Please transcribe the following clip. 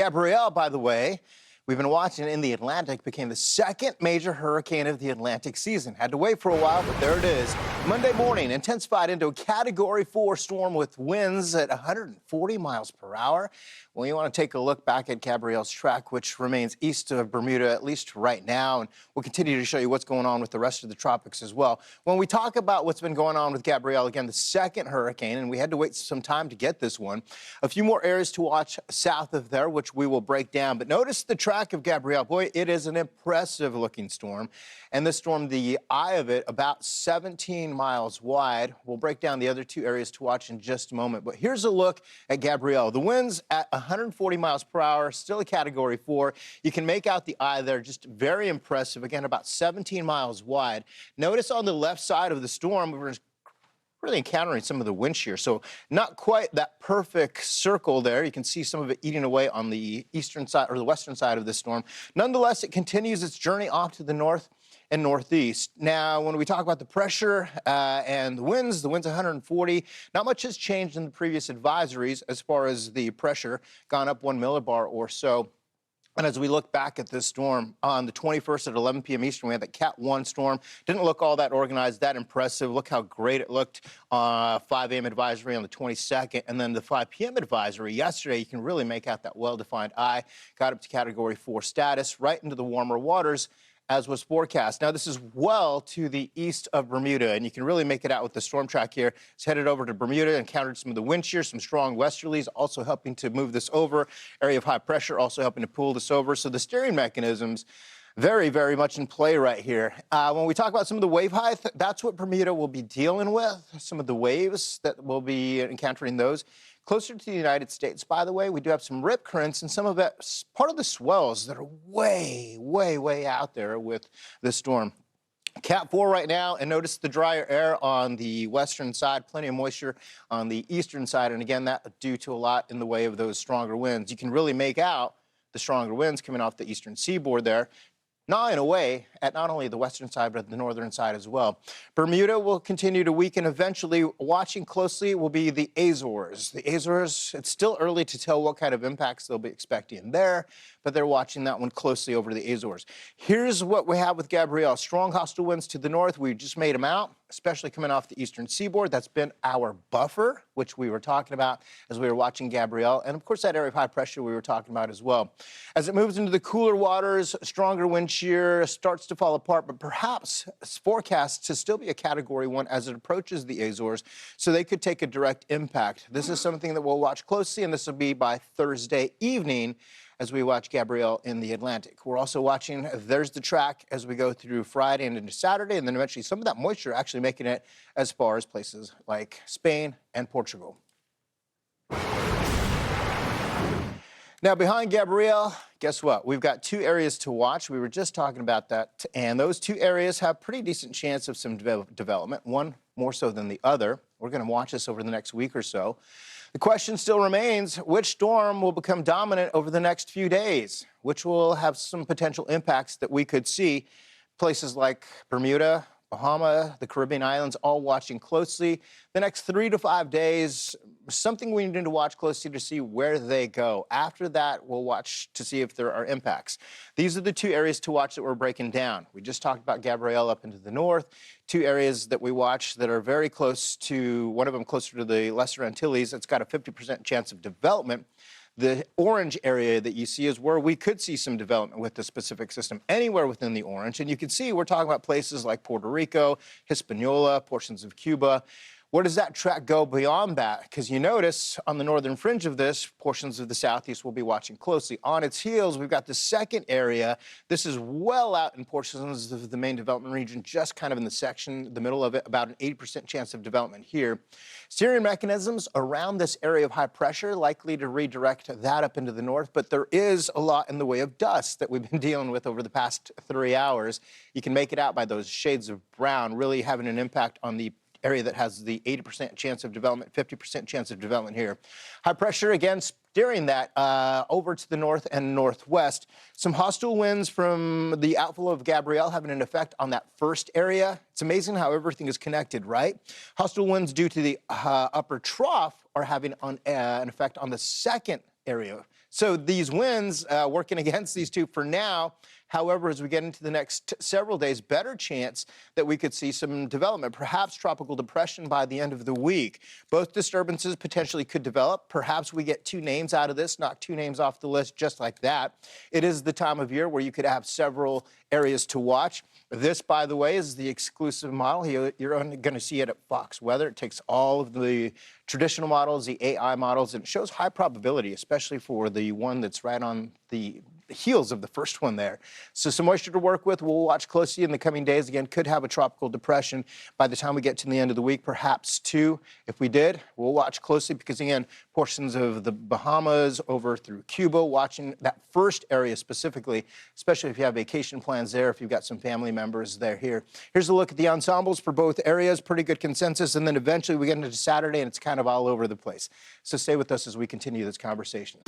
Gabrielle, by the way, we've been watching in the Atlantic, became the second major hurricane of the Atlantic season. Had to wait for a while, but there it is. Monday morning, intensified into a Category 4 storm with winds at 140 miles per hour. Well, you want to take a look back at Gabrielle's track, which remains east of Bermuda, at least right now, and we'll continue to show you what's going on with the rest of the tropics as well. When we talk about what's been going on with Gabrielle, again, the second hurricane, and we had to wait some time to get this one. A few more areas to watch south of there, which we will break down. But notice the track of Gabrielle. Boy, it is an impressive looking storm. And this storm, the eye of it, about 17 miles wide. We'll break down the other two areas to watch in just a moment. But here's a look at Gabrielle. The winds at 140 miles per hour, still a Category 4. You can make out the eye there, just very impressive. Again, about 17 miles wide. Notice on the left side of the storm, we're really encountering some of the wind shear. So not quite that perfect circle there. You can see some of it eating away on the eastern side or the western side of the storm. Nonetheless, it continues its journey off to the north and northeast. Now, when we talk about the pressure and the winds 140, not much has changed in the previous advisories as far as the pressure, gone up 1 millibar or so. And as we look back at this storm on the 21st at 11 p.m. Eastern, we had that Cat 1 storm. Didn't look all that organized, that impressive. Look how great it looked. 5 a.m. advisory on the 22nd, and then the 5 p.m. advisory yesterday. You can really make out that well-defined eye. Got up to Category 4 status, right into the warmer waters, as was forecast. Now, this is well to the east of Bermuda, and you can really make it out with the storm track here. It's headed over to Bermuda, encountered some of the wind shear, some strong westerlies, also helping to move this over. Area of high pressure also helping to pull this over. So the steering mechanisms, very, very much in play right here. When we talk about some of the wave height, that's what Bermuda will be dealing with. Some of the waves that we'll be encountering those. Closer to the United States, by the way, we do have some rip currents and some of that part of the swells that are way, way, way out there with this storm. Cat 4 right now, and notice the drier air on the western side, plenty of moisture on the eastern side, and again, that due to a lot in the way of those stronger winds. You can really make out the stronger winds coming off the eastern seaboard there, gnawing away at not only the western side, but the northern side as well. Bermuda will continue to weaken eventually. Watching closely will be the Azores. The Azores, it's still early to tell what kind of impacts they'll be expecting there, but they're watching that one closely over the Azores. Here's what we have with Gabrielle. Strong hostile winds to the north. We just made them out, especially coming off the eastern seaboard. That's been our buffer, which we were talking about as we were watching Gabrielle. And of course, that area of high pressure we were talking about as well. As it moves into the cooler waters, stronger wind shear starts to fall apart, but perhaps it's forecast to still be a Category 1 as it approaches the Azores, so they could take a direct impact. This is something that we'll watch closely, and this will be by Thursday evening as we watch Gabrielle in the Atlantic. We're also watching, there's the track as we go through Friday and into Saturday, and then eventually some of that moisture actually making it as far as places like Spain and Portugal. Now, behind Gabrielle, guess what? We've got two areas to watch. We were just talking about that, and those two areas have pretty decent chance of some development, one more so than the other. We're going to watch this over the next week or so. The question still remains, which storm will become dominant over the next few days, which will have some potential impacts that we could see. Places like Bermuda, Bahama, the Caribbean islands, all watching closely. The next 3 to 5 days, something we need to watch closely to see where they go. After that, we'll watch to see if there are impacts. These are the two areas to watch that we're breaking down. We just talked about Gabrielle up into the north. Two areas that we watch that are very close to, one of them closer to the Lesser Antilles. It's got a 50% chance of development. The orange area that you see is where we could see some development with the Pacific system, anywhere within the orange. And you can see we're talking about places like Puerto Rico, Hispaniola, portions of Cuba. Where does that track go beyond that? Because you notice on the northern fringe of this, portions of the southeast will be watching closely. On its heels, we've got the second area. This is well out in portions of the main development region, just kind of in the section, the middle of it, about an 80% chance of development here. Steering mechanisms around this area of high pressure likely to redirect that up into the north, but there is a lot in the way of dust that we've been dealing with over the past 3 hours. You can make it out by those shades of brown, really having an impact on the area that has the 80% chance of development, 50% chance of development here. High pressure, again, steering that over to the north and northwest. Some hostile winds from the outflow of Gabrielle having an effect on that first area. It's amazing how everything is connected, right? Hostile winds due to the upper trough are having an effect on the second area. So these winds working against these two for now. However, as we get into the next several days, better chance that we could see some development, perhaps tropical depression by the end of the week. Both disturbances potentially could develop. Perhaps we get two names out of this, knock two names off the list just like that. It is the time of year where you could have several areas to watch. This, by the way, is the exclusive model. You're going to see it at Fox Weather. It takes all of the traditional models, the AI models, and it shows high probability, especially for the one that's right on the heels of the first one there. So some moisture to work with. We'll watch closely in the coming days. Again, could have a tropical depression by the time we get to the end of the week, perhaps two. If we did, we'll watch closely because, again, portions of the Bahamas over through Cuba, watching that first area specifically, especially if you have vacation plans there, if you've got some family members there here. Here's a look at the ensembles for both areas, pretty good consensus, and then eventually we get into Saturday and it's kind of all over the place. So stay with us as we continue this conversation.